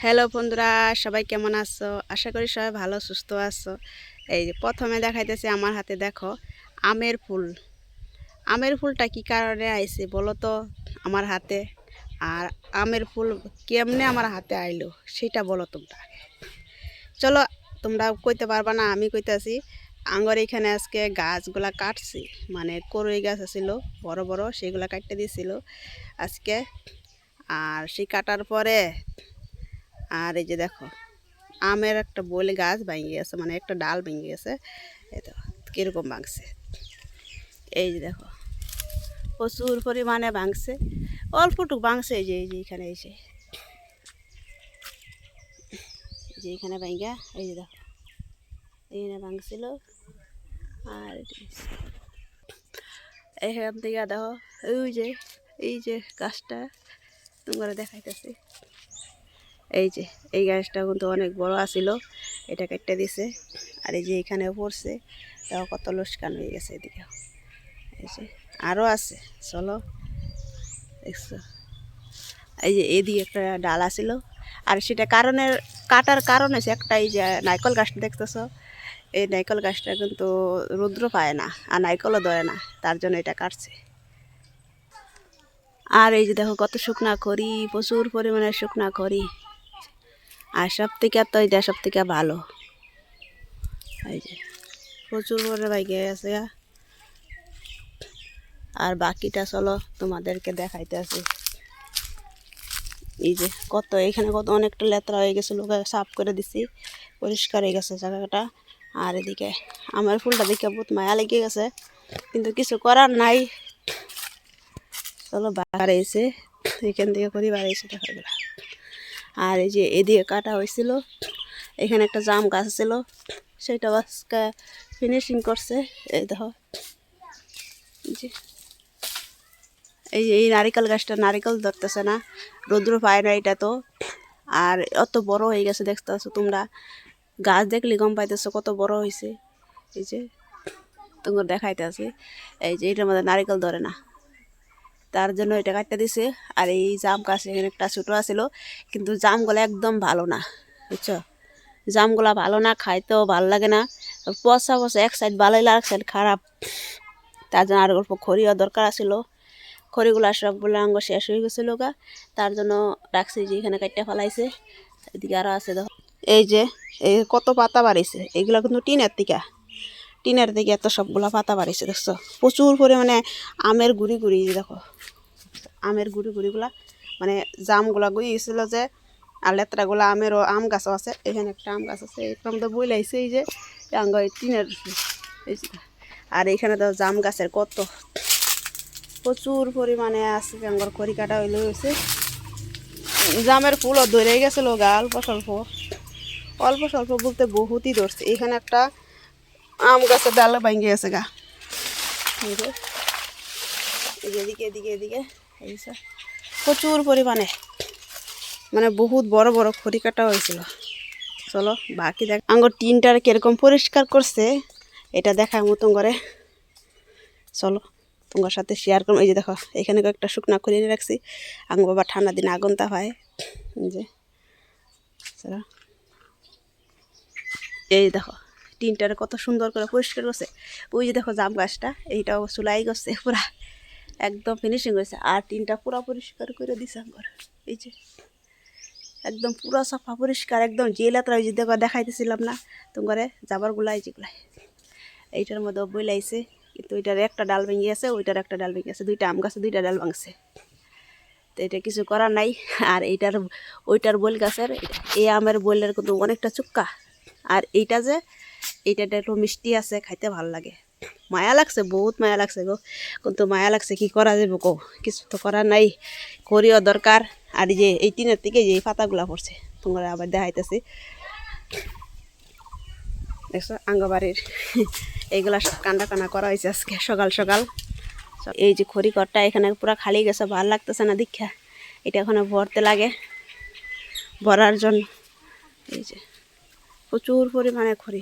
Hello বন্ধুরা, সবাই কেমন আছো? আশা করি সবাই ভালো সুস্থ আছো। এই যে প্রথমে দেখাইতেছি আমার হাতে, দেখো আমের ফুল। আমের ফুলটা কি কারণে আইছে বলো তো আমার হাতে? আর আমের ফুল কেমনে আমার হাতে আইলো সেটা বলো তোমরা। চলো, তোমরা কইতে পারবা না, আমি কইতাছি। আঙ্গর এখানে আজকে গাছগুলা কাটছি, মানে করই গাছ আছিল বড় বড়, সেগুলা কাটতে দিয়েছিল আজকে। আর সেই কাটার পরে আর এই যে দেখো আমের একটা বলে গাছ ভেঙে গেছে, মানে একটা ডাল ভেঙে গেছে। এই তো কীরকম ভাঙছে, এই যে দেখো প্রচুর পরিমাণে ভাঙছে। অল্পটুক ভাঙছে, এই যে এখানে এসে যে এখানে ভাঙা, এই যে দেখো এইখানে ভাঙছিল। আর এখান থেকে দেখো এই যে গাছটা তোমরা দেখাইতেছে, এই গাছটা কিন্তু অনেক বড় আছিল, এটা কেটে দিছে। আর এই যে এখানে পড়ছে, তাও কত লোসকান হয়ে গেছে। এদিকে এই যে আরও আছে, চলো দেখছো। এই যে এদিকে একটা ডাল আছিল, আর সেটা কাটার কারণ হচ্ছে একটা, এই যে নারকেল গাছটা দেখতেছ, এই নারকেল গাছটা কিন্তু রৌদ্র পায় না আর নারকেলও ধরে না, তার জন্য এটা কাটছে। আর এই যে দেখো কত শুকনা খড়ি, প্রচুর পরিমাণে শুকনা খড়ি। আর সব থেকে তো এটা সব থেকে ভালো, এই যে প্রচুর করে বাইকে আছে। আর বাকিটা চলো তোমাদেরকে দেখাইতে আছে। এই যে কত এখানে কত অনেকটা লেতরা হয়ে গেছে, লোক সাফ করে দিছি, পরিষ্কার হয়ে গেছে জায়গাটা। আর এদিকে আমার ফুলটা দেখে বহুত মায়া লেগে গেছে, কিন্তু কিছু করার নাই। চলো বাড়াইছে, এখান থেকে করি বাড়াইছে দেখা গেল। আর এই যে এদিকে কাটা হয়েছিল, এখানে একটা জাম গাছ ছিল, সেটা আজকে ফিনিশিং করছে। এই দেখো এই যে এই নারিকেল গাছটা নারিকেল ধরতেছে না, রৌদ্র পায় না এটা তো। আর অত বড় হয়ে গেছে দেখতেছো তোমরা, গাছ দেখলে গম পাইতেছো কত বড় হয়েছে। এই যে তোমার দেখাইতে আছে, এই যে এটার মধ্যে নারিকেল ধরে না, তার জন্য এটা কাটতে দিছে। আর এই জাম গাছ এখানে একটা ছোটো আছিল, কিন্তু জামগুলো একদম ভালো না, বুঝছো? জামগুলা ভালো না, খাইতেও ভালো লাগে না, পচা পচা, এক সাইড ভালো আর এক সাইড খারাপ। তার জন্য আর অল্প খড়িও দরকার আছিল, খড়িগুলা সবগুলো আঙ্গ শেষ হয়ে গেছিল গা, তার জন্য রাখছি যে এখানে কাটতে ফেলাইছে। এদিকে আরও আছে দেখো, এই যে এই কত পাতা বাড়িছে, এগুলো কিন্তু টিনের দিকে এত সবগুলা পাতা বাড়িছে দেখছো, প্রচুর পরিমাণে আমের গুড়ি গুড়ি। দেখো আমের গুড়ি গুড়িগুলা, মানে জামগুলা গুড়ি গেছিল যে। আর লেতরাগুলা আম গাছও আছে, এখানে একটা আম গাছ আছে, এরকম তো বই লাগছে। এই যে আঙ্গ টিনের, এই যে। আর এইখানে তো জাম গাছের কত প্রচুর পরিমাণে আছে, আঙ্গর খড়ি কাটা হইলে হয়েছে। জামের ফুলও ধরে গেছিল গা, অল্প স্বল্প, অল্প স্বল্প বলতে বহুতই ধরছে। এখানে একটা আম গাছের ডাল ভাঙে গেছে গা, এদিকে এদিকে এদিকে এই প্রচুর পরিমাণে, মানে বহুত বড় বড় খড়ি কাটা হয়েছিল। চলো বাকি দেখ আঙ্গুর টিনটার কিরকম পরিষ্কার করছে, এটা দেখার মতন করে। চলো তোমার সাথে শেয়ার করবো। এই যে দেখো এখানে একটা শুকনা খড়ি এনে রাখছি, আঙ্গু বাবা ঠান্ডা দিনে আগুন তা হয়। যে চলো এই দেখো টিনটারে কত সুন্দর করে পরিষ্কার করছে। ওই যে দেখো জাম গাছটা, এইটাও চুলাই করছে পুরা, একদম ফিনিশিং হয়েছে। আর টিনটা পুরা পরিষ্কার করে দিছে আমার, এই যে একদম পুরা সাফা পরিষ্কার, একদম যে লেতরা। ওই যে দেখো দেখাইতেছিলাম না তোমার যাবার গুলাই, যেগুলাই এইটার মধ্যে বই লাইছে, কিন্তু ওইটার একটা ডাল ভেঙে গেছে, ওইটার একটা ডাল ভেঙে গেছে, দুইটা আম গাছে দুইটা ডাল ভাঙছে, তো এটা কিছু করার নাই। আর এইটার ওইটার বইল গাছের এই আমের বইলের কিন্তু অনেকটা চুক্কা, আর এইটা যে এইটাটা একটু মিষ্টি আছে, খাইতে ভালো লাগে। মায়া লাগছে, বহুত মায়া লাগছে গো, কিন্তু মায়া লাগছে কি করা যাবে কো, কিছু তো করার নাই, করিও দরকার। আর এই যে এই টিনের থেকে যে এই পাতাগুলা পড়ছে, তোমরা আবার দেখাইতেছি দেখছো আঙ্গবাড়ির এইগুলা সব কান্না কান্না করা হয়েছে আজকে সকাল সকাল। এই যে খড়ি ঘরটা এখানে পুরো খালি গেছে, ভালো লাগতেছে না দীক্ষা, এটা এখানে ভরতে লাগে, ভরার জন্য এই যে প্রচুর পরিমাণে খড়ি।